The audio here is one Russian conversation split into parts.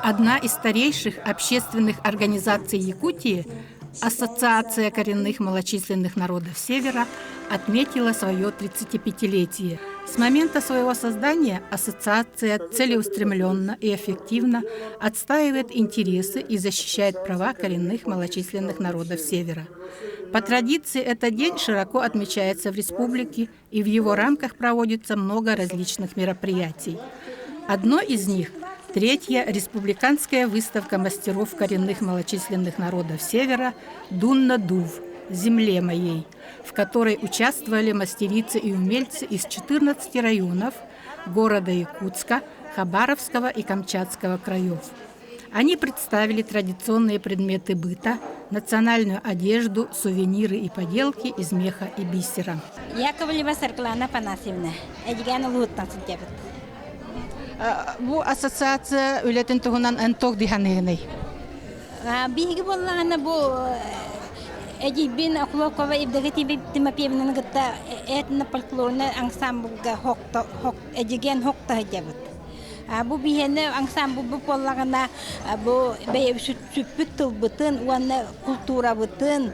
Одна из старейших общественных организаций Якутии, Ассоциация коренных малочисленных народов Севера, отметила свое 35-летие. С момента своего создания ассоциация целеустремленно и эффективно отстаивает интересы и защищает права коренных малочисленных народов Севера. По традиции этот день широко отмечается в республике, и в его рамках проводится много различных мероприятий. Одно из них – третья республиканская выставка мастеров коренных малочисленных народов Севера «Дунна-Дув. Земле моей», в которой участвовали мастерицы и умельцы из 14 районов города Якутска, Хабаровского и Камчатского краев. Они представили традиционные предметы быта, национальную одежду, сувениры и поделки из меха и бисера. Яковлева Сарклана Панасьевна, Эдигана Луттансен дебет. Бу ассоциация үлетен тугунан анток диханыгыны. Биги боллана бу эдибин оклокова ибдагати биптимапиевнен гытта этно фольклорный ансамблга хокта эдиген хокта дебет. Бу бихене ансамбл бу боллагана бу бей сүппүт тылбытын, уанна культура бытын,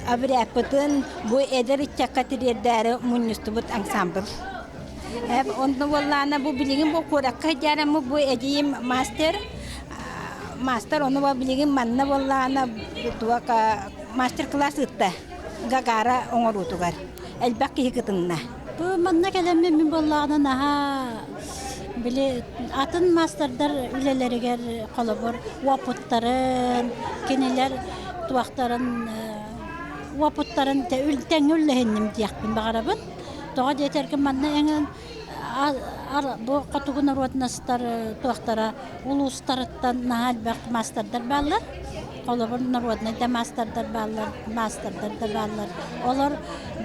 абряк бытын, бу эдер чакатирдәре муннустубут ансамбл. Онда боллана бу билигин бу куракка жарамы бу эдиим мастер оны бу билигин манна боллана туака мастер-класс ытта гагара оңорутугар элбак кихитынна. Бу манна келемме мен боллагана наха биле атын мастердар үлелеригер колобор вапуттарын кенелер туактарын вапуттарын тәңүллехеннем диякпин багарабын. Тога жетерген манна эңен бу катугун ротнастар туактара улустарыттан нахалбак мастердар баллар. Колобор народный да мастердар баллар. Олар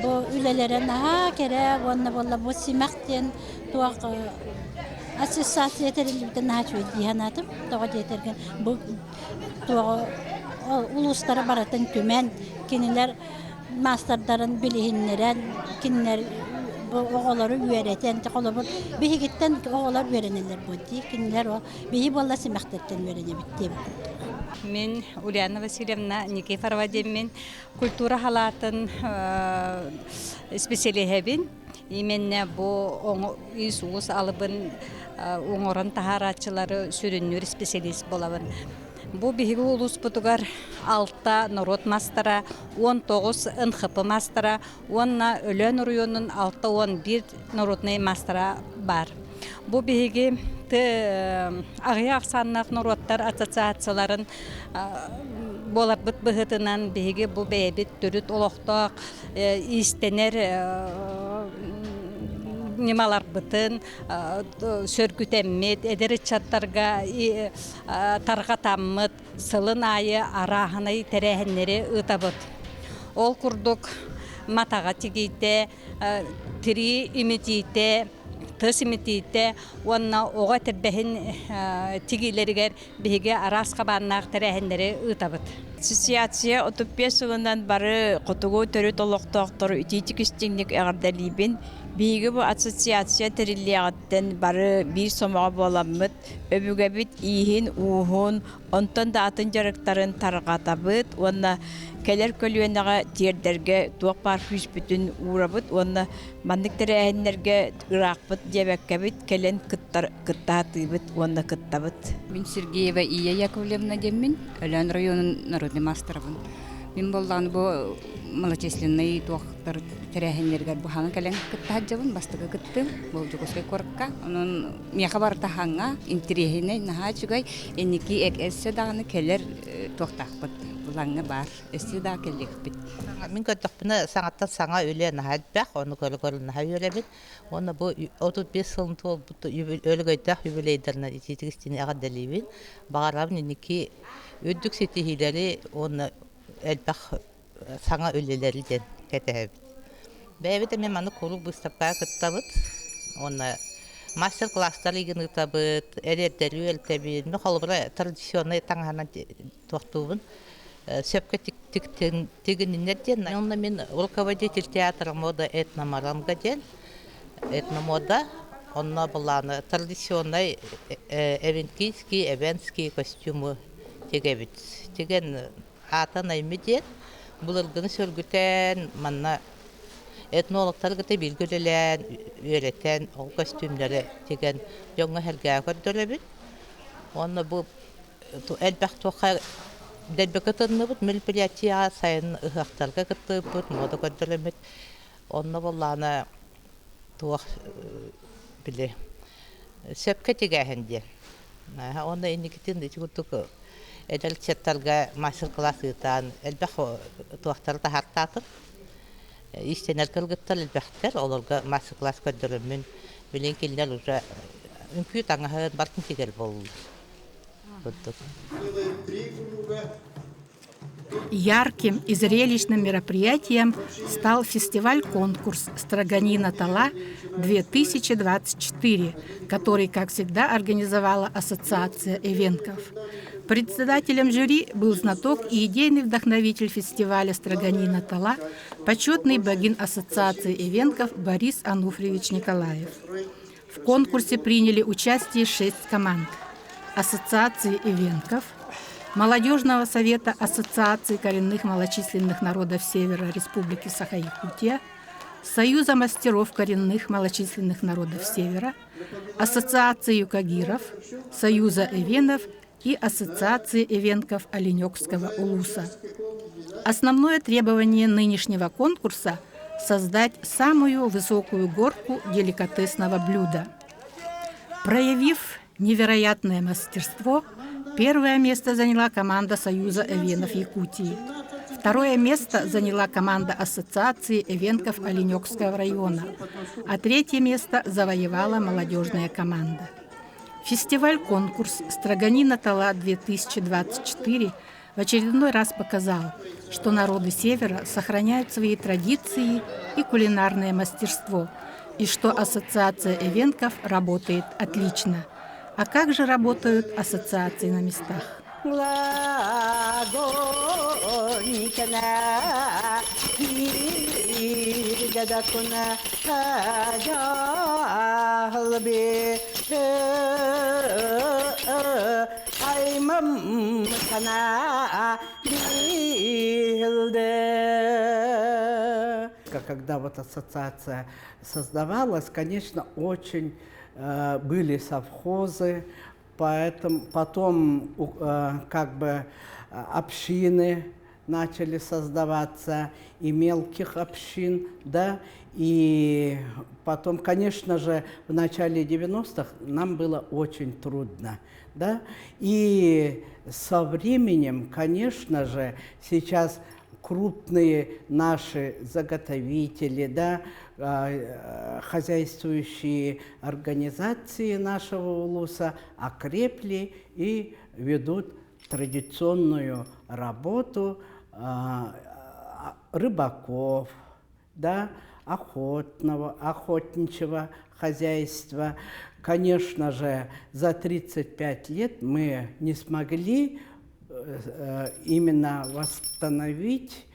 бу үлелере наха кере вонна болла бу симактен туак ассоциация терилибден наачуй диянатым. Тога жетерген бу туак улустары баратын төмен кинилер мастердарын билихиннерен кинилер оголары үйрәтен колобор бигиттен оголар үйрәнелер булды кинилер о биги болла симактен үйрәнә битте. Мен Ульяна Васильевна Никифорова деммен культура халатын специалихебин. Именно бу Иисус алыбын оңорон тахаратчылары сүрүнүр специалист болабын. Бу биги улус бутугар 6 народ мастера, 19 НХП мастера, 10 Өлөн районунун 6-11 народный мастера бар. Бу биги агыяк саннак народтар ассоциацияларын боларбыт быһытынан биги бу бэбит төрүт олокток истенер немалар бытын сөргүтеммет эдери чаттарга тарга таммыт сылын айы араханы терехеннери ытабыт. Ол курдук матага тигийте тири имитийте тыс имитийте онна ога тербехин тигилеригер биге араска баннак терехеннери ытабыт. Ассоциация 35 жылынан бары котугу төрүт олоктоктор үтитикистиңник эгардалибин биги бу ассоциация терилиягаттен бары бир сомого боламмыт өбүгөбүт ийин уухун онтон да атын жарыктарын таргатабыт онна келер көлүөнага тиердерге туак бар хүч бүтүн уурабыт онна мандык терехеннерге ыракпыт дебеккебит келен кыттаатыбыт онна кыттабыт. Мен Сергеева Ия Яковлевна деммин Өлөн районун народный мастерыбын. Мен болдан бу малочисленный туактар терехеннергер бу ханы келен кыттаажабын бастыгы кыттым бул жогосой коркка анын мияка бартаханга интерехине нахачугай эники эксе даганы келер туактакпыт булаңга бар эссе да келекпит. Мен көттөкпүнө саңаттан саңа өлө нахалбак оны көргөрүн нахалбет оны бу 35 жылын толбут өлгөйдак юбилейдерне итигистини агадалибин багарабын эники өдүк сетихилери оны элбак саңа өлелерден кетебит. Бәбите мен маны куру выставка кыттабыт. Оны мастер-класстар иген кыттабыт, эреддери өлтебит. Мен холбура традиционный таңхана токтубун. Сөпкө тигиннерден. Мен руководитель театра мода этномарамга ден. Этномода онна буланы традиционный эвенский костюмы тегебит. Tegen atan aymediet bulurgunu sölgüten manna etnologlar gete bilgilelen öğreten o kostümleri tegen jonga helga kördölebit. Onu bu elbakt toqa delbekatını bit milpiyatiya sayın ıhaktarga gıtıbıt moda kördölemit. Onu bollana tuaq bile sepke tegehendi. Onu inikitin de çutuk edel chattalga master class ıtan elbaq tuaqtarda hartatır. İşte nerkelgittal elbaqtar olurga master class kördölemin bilen killer uja mümkün tanga barkın tegel bol. Ярким и зрелищным мероприятием стал фестиваль-конкурс «Строганина Тала 2024», который, как всегда, организовала Ассоциация эвенков. Председателем жюри был знаток и идейный вдохновитель фестиваля «Строганина Тала», почетный богин Ассоциации эвенков Борис Ануфриевич Николаев. В конкурсе приняли участие 6 команд: Ассоциации эвенков, Молодежного совета Ассоциации коренных малочисленных народов Севера Республики Саха-Якутия, Союза мастеров коренных малочисленных народов Севера, Ассоциации юкагиров, Союза эвенов и Ассоциации эвенков Оленёкского улуса. Основное требование нынешнего конкурса – создать самую высокую горку деликатесного блюда. Проявив невероятное мастерство, первое место заняла команда Союза эвенов Якутии. Второе место заняла команда Ассоциации эвенков Оленёкского района, а третье место завоевала молодежная команда. Фестиваль-конкурс «Строганина Тала 2024» в очередной раз показал, что народы Севера сохраняют свои традиции и кулинарное мастерство, и что Ассоциация эвенков работает отлично. А как же работают ассоциации на местах? Когда вот ассоциация создавалась, конечно, очень были совхозы, поэтому потом как бы общины начали создаваться, и мелких общин, да, и потом, конечно же, в начале 90-х нам было очень трудно, да, и со временем, конечно же, сейчас крупные наши заготовители, да, хозяйствующие организации нашего улуса окрепли и ведут традиционную работу рыбаков, да, охотничьего хозяйства. Конечно же, за 35 лет мы не смогли именно восстановить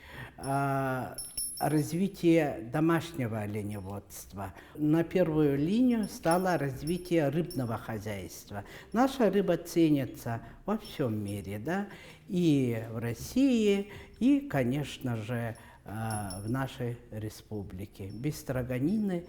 развитие домашнего оленеводства. На первую линию стало развитие рыбного хозяйства. Наша рыба ценится во всем мире, да, и в России, и, конечно же, в нашей республике. Без строганины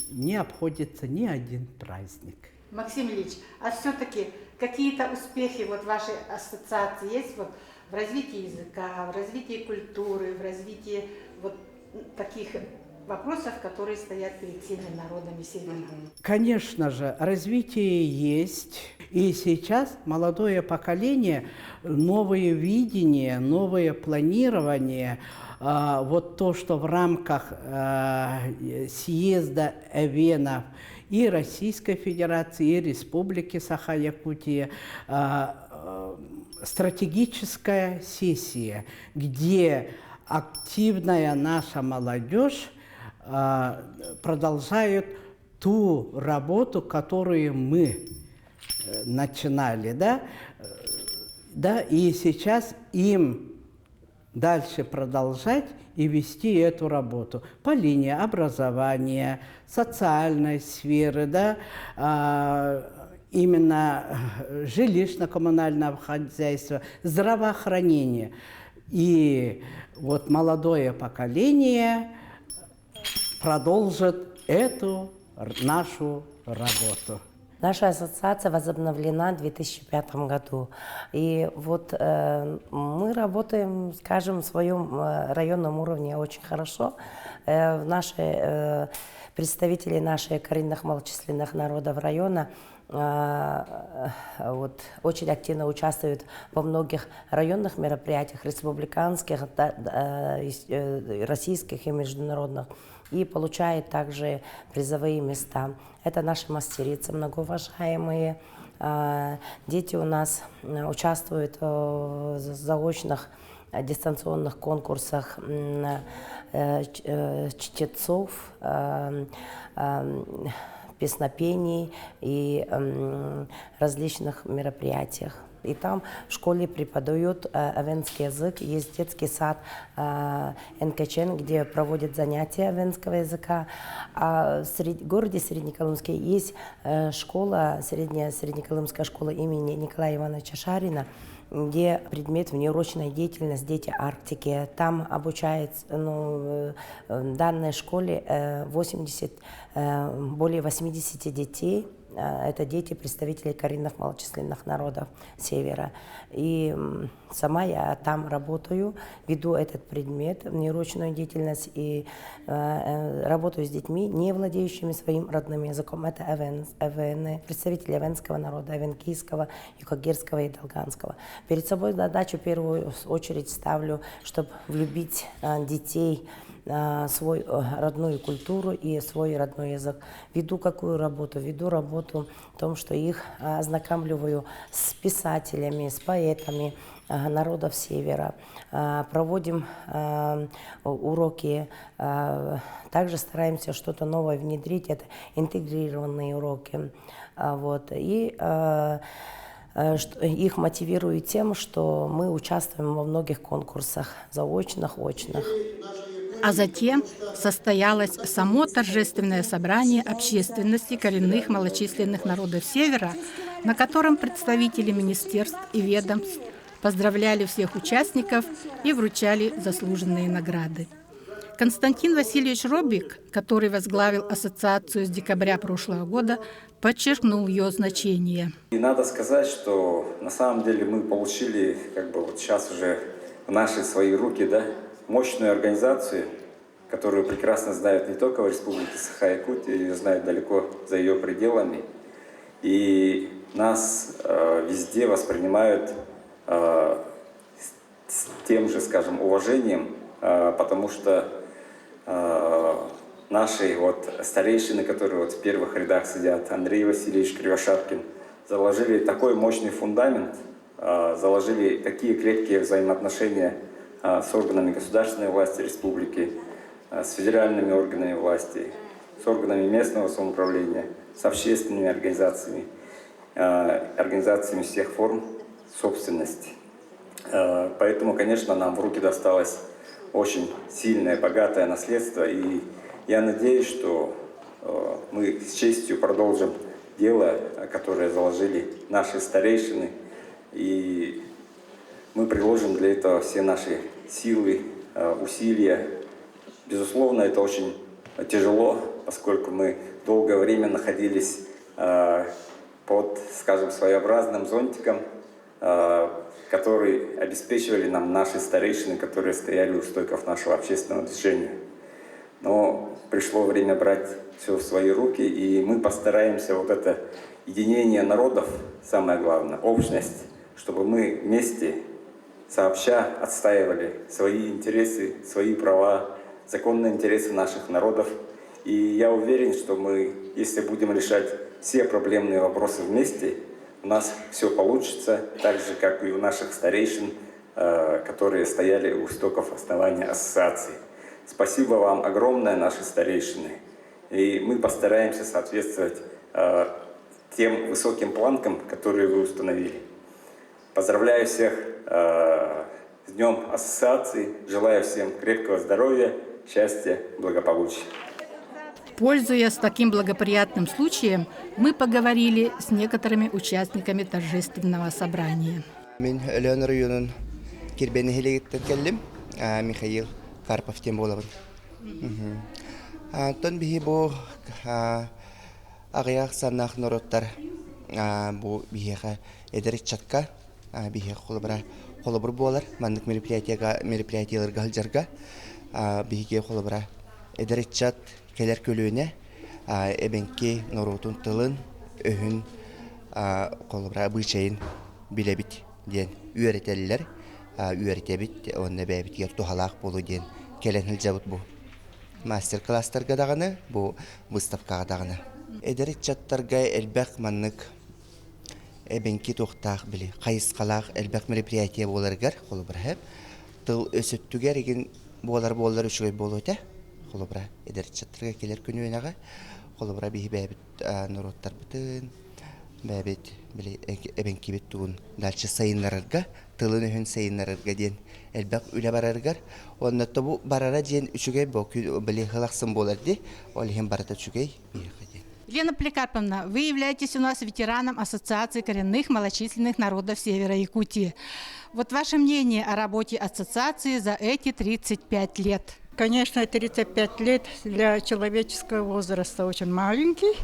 не обходится ни один праздник. Максим Ильич, а все-таки какие-то успехи вот вашей ассоциации есть вот в развитии языка, в развитии культуры, в развитии вот таких вопросов, которые стоят перед всеми народами Севера? Конечно же, развитие есть. И сейчас молодое поколение, новые видения, новое планирование, вот то, что в рамках съезда эвенов и Российской Федерации, и Республики Саха-Якутия, стратегическая сессия, где активная наша молодежь продолжает ту работу, которую мы начинали, да, и сейчас им дальше продолжать и вести эту работу по линии образования, социальной сферы, да, именно жилищно-коммунального хозяйства, здравоохранения. И вот молодое поколение продолжит эту нашу работу. Наша ассоциация возобновлена в 2005 году. И вот мы работаем, скажем, в своем районном уровне очень хорошо. Наши представители наших коренных малочисленных народов района вот, очень активно участвуют во многих районных мероприятиях, республиканских, российских и международных, и получают также призовые места. Это наши мастерицы, многоуважаемые. Дети у нас участвуют в заочных дистанционных конкурсах чтецов, песнопений и различных мероприятиях. И там в школе преподают эвенский язык. Есть детский сад НКЧН, где проводят занятия эвенского языка. А в городе Среднеколымске есть школа, средняя Среднеколымская школа имени Николая Ивановича Шарина, где предмет внеурочная деятельность «Дети Арктики». Там обучается, в данной школе более 80 детей. Это дети представителей коренных малочисленных народов Севера. И сама я там работаю, веду этот предмет, внеурочную деятельность, и работаю с детьми, не владеющими своим родным языком. Это эвены, представители эвенского народа, эвенкийского, юкагирского и долганского. Перед собой задачу в первую очередь ставлю, чтобы влюбить детей свою родную культуру и свой родной язык. Веду какую работу? Веду работу в том, что их ознакомливаю с писателями, с поэтами народов Севера. Проводим уроки. Также стараемся что-то новое внедрить. Это интегрированные уроки. Вот. И их мотивирую тем, что мы участвуем во многих конкурсах, заочных, очных. А затем состоялось само торжественное собрание общественности коренных малочисленных народов Севера, на котором представители министерств и ведомств поздравляли всех участников и вручали заслуженные награды. Константин Васильевич Робик, который возглавил ассоциацию с декабря прошлого года, подчеркнул ее значение. И надо сказать, что на самом деле мы получили вот сейчас уже в наши свои руки, да, мощную организацию, которую прекрасно знают не только в Республике Саха-Якутия, ее знают далеко за ее пределами. И нас везде воспринимают с тем же, скажем, уважением, потому что наши старейшины, которые в первых рядах сидят, Андрей Васильевич Кривошапкин, заложили такой мощный фундамент, заложили такие крепкие взаимоотношения с органами государственной власти республики, с федеральными органами власти, с органами местного самоуправления, с общественными организациями, организациями всех форм собственности. Поэтому, конечно, нам в руки досталось очень сильное, богатое наследство, и я надеюсь, что мы с честью продолжим дело, которое заложили наши старейшины, и мы приложим для этого все наши силы, усилия. Безусловно, это очень тяжело, поскольку мы долгое время находились под, скажем, своеобразным зонтиком, который обеспечивали нам наши старейшины, которые стояли у стойков нашего общественного движения. Но пришло время брать все в свои руки, и мы постараемся это единение народов, самое главное, общность, чтобы мы вместе, сообща отстаивали свои интересы, свои права, законные интересы наших народов. И я уверен, что мы, если будем решать все проблемные вопросы вместе, у нас все получится, так же, как и у наших старейшин, которые стояли у истоков основания ассоциации. Спасибо вам огромное, наши старейшины. И мы постараемся соответствовать тем высоким планкам, которые вы установили. Поздравляю всех С Днем Ассоциации! Желаю всем крепкого здоровья, счастья, благополучия. Пользуясь таким благоприятным случаем, мы поговорили с некоторыми участниками торжественного собрания. Мен Леон районун Кирбени хилегиттен келдим. Михаил Карпов тем болабын. Тон бихи бу агыяк саннах нороттар бу бихиха эдерик чатка бихи холобур болар. Мандык мероприятияларга халжарга бихиге холобура эдерик чат келер көлүүнө эбенки норотун тылын өһүн холобура бычайын билебит ден үйрөтелер. Үйрөтебит, онна бәбит тухалак болу ден келен жабыт бу. Мастер-класстарга даганы, бу выставкага даганы. Эдерик чаттарга элбек маннык эбенки тохтак били, кайыскалак элбек мероприятие боларгар, холобура хеп. Тыл өсөттүгер еген болар үчүгөй болу те. Холобура эдерик чаттарга келер күнүнага, холобура бихи бәбит нороттар бытын. Бәбит били эбенки бит тугун дальше сайынларга тылын өһүн сайынларга ден элбек үле бараргар оннотто бу барара ден үчүгөй бу били хылаксын болар ди ол хем барата үчүгөй бихаден. Елена Поликарповна, вы являетесь у нас ветераном Ассоциации коренных малочисленных народов Севера Якутии. Вот ваше мнение о работе ассоциации за эти 35 лет? Конечно, 35 лет для человеческого возраста очень маленький,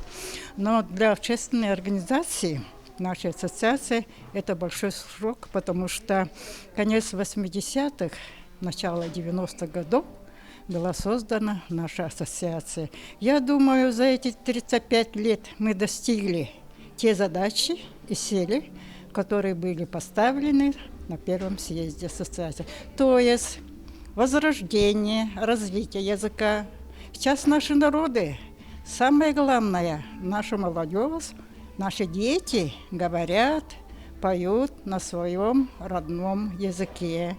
но для общественной организации, нашей ассоциации, это большой срок, потому что конец 80-х, начало 90-х годов была создана наша ассоциация. Я думаю, за эти 35 лет мы достигли те задачи и цели, которые были поставлены на первом съезде ассоциации. То есть возрождение, развитие языка. Сейчас наши народы, самое главное, наша молодежь, наши дети говорят, поют на своем родном языке.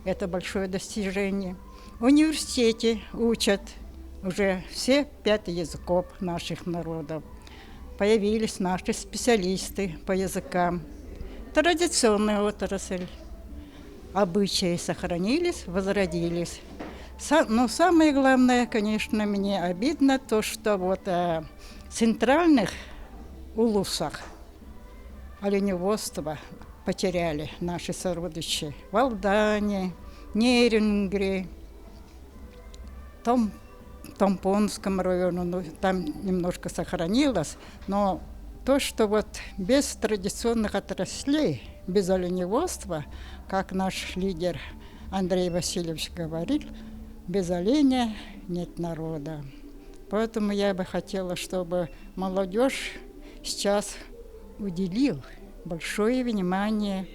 Это большое достижение. В университете учат уже все 5 языков наших народов. Появились наши специалисты по языкам. Традиционная отрасль. Обычаи сохранились, возродились. Но самое главное, конечно, мне обидно то, что вот в центральных улусах оленеводство потеряли наши сородичи. В Алдане, Нерингре, Томпонском районе, ну, там немножко сохранилось, но то, что вот без традиционных отраслей, без оленеводства, как наш лидер Андрей Васильевич говорил, без оленя нет народа. Поэтому я бы хотела, чтобы молодежь сейчас уделил большое внимание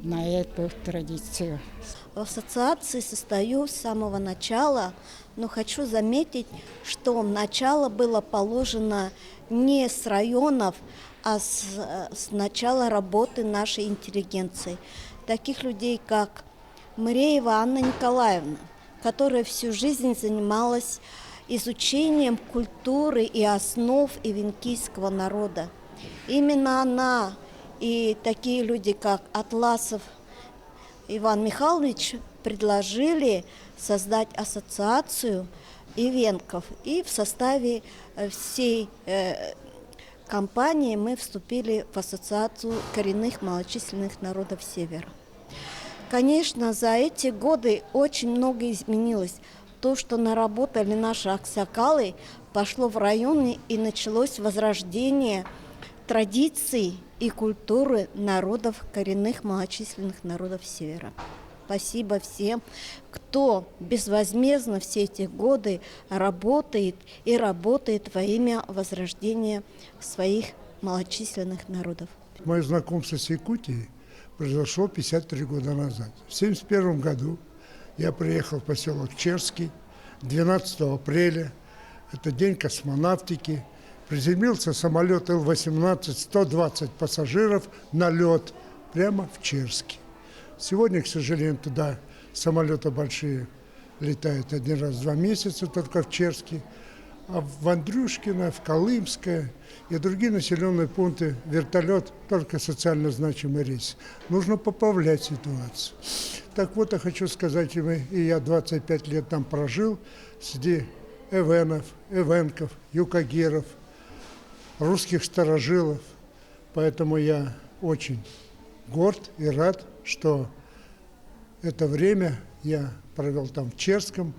на эту традицию. В ассоциации состою с самого начала, но хочу заметить, что начало было положено не с районов, а с начала работы нашей интеллигенции. Таких людей, как Мыреева Анна Николаевна, которая всю жизнь занималась изучением культуры и основ ивенкийского народа. Именно она и такие люди, как Атласов Иван Михайлович, предложили создать ассоциацию ивенков. И в составе всей компании мы вступили в ассоциацию коренных малочисленных народов Севера. Конечно, за эти годы очень много изменилось. То, что наработали наши аксакалы, пошло в районы и началось возрождение традиций и культуры народов, коренных малочисленных народов Севера. Спасибо всем, кто безвозмездно все эти годы работает и работает во имя возрождения своих малочисленных народов. Мое знакомство с Якутией произошло 53 года назад. В 1971 году я приехал в поселок Черский 12 апреля. Это день космонавтики. Приземлился самолет Ил-18, 120 пассажиров на лед прямо в Черске. Сегодня, к сожалению, туда самолеты большие летают один раз в 2 месяца, только в Черске. А в Андрюшкино, в Колымское и другие населенные пункты вертолет только социально значимый рейс. Нужно поправлять ситуацию. Так вот, я хочу сказать, и я 25 лет там прожил, среди эвенов, эвенков, юкагиров, русских старожилов. Поэтому я очень горд и рад, что это время я провел там в Черском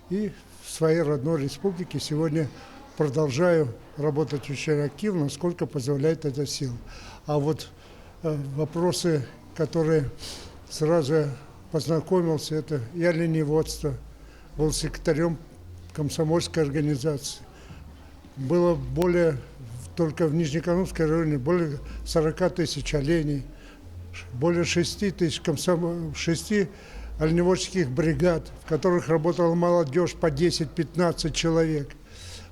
и в своей родной республике. Сегодня продолжаю работать очень активно, насколько позволяет эта сила. А вот вопросы, которые сразу я познакомился, это я оленеводство, был секретарем комсомольской организации. Было только в Нижнеколымском районе более 40 тысяч оленей, более 6 тысяч 6 оленеводческих бригад, в которых работала молодежь по 10-15 человек.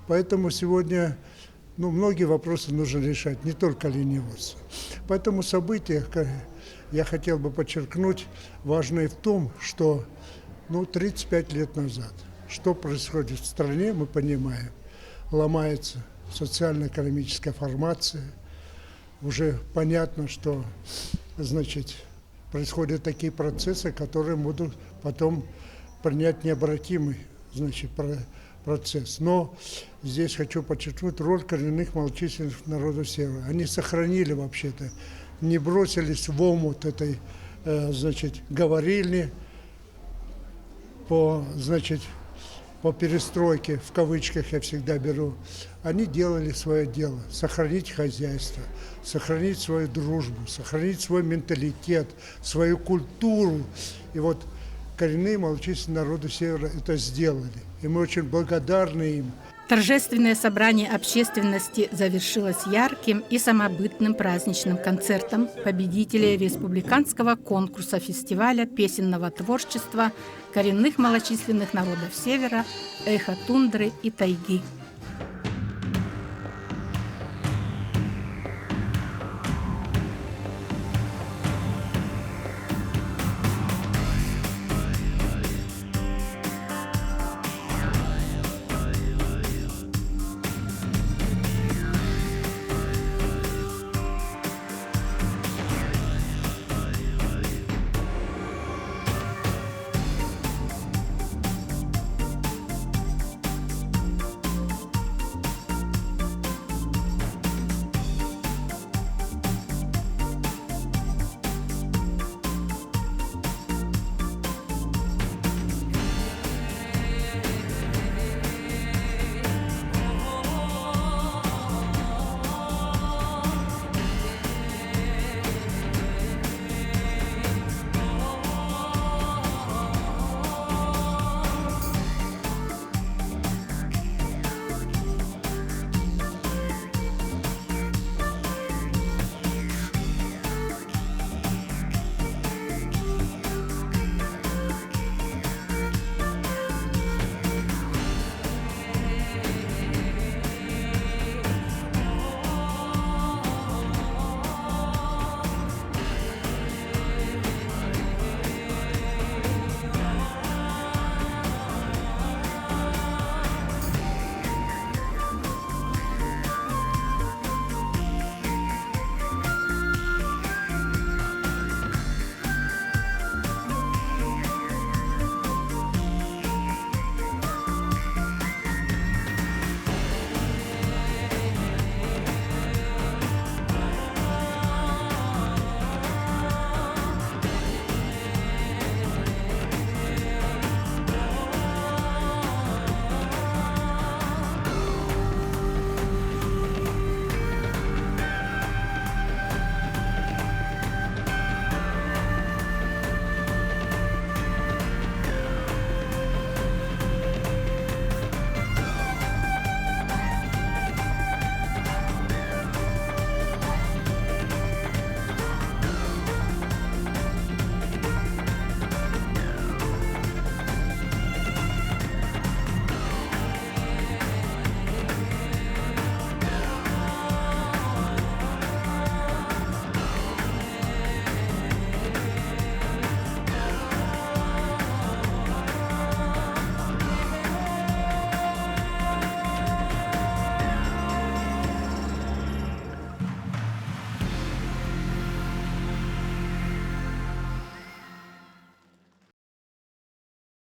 Поэтому сегодня многие вопросы нужно решать, не только оленеводство. Поэтому события, я хотел бы подчеркнуть, важное в том, что 35 лет назад, что происходит в стране, мы понимаем, ломается социально-экономическая формация, уже понятно, что, происходят такие процессы, которые будут потом принять необратимый, процесс. Но здесь хочу подчеркнуть роль коренных малочисленных народов Севера. Они сохранили вообще-то, не бросились в омут этой, говорильни по перестройке, в кавычках я всегда беру. Они делали свое дело, сохранить хозяйство, сохранить свою дружбу, сохранить свой менталитет, свою культуру. И вот коренные малочисленные народы Севера это сделали. И мы очень благодарны им. Торжественное собрание общественности завершилось ярким и самобытным праздничным концертом победителей республиканского конкурса фестиваля песенного творчества коренных малочисленных народов Севера «Эхо тундры и тайги».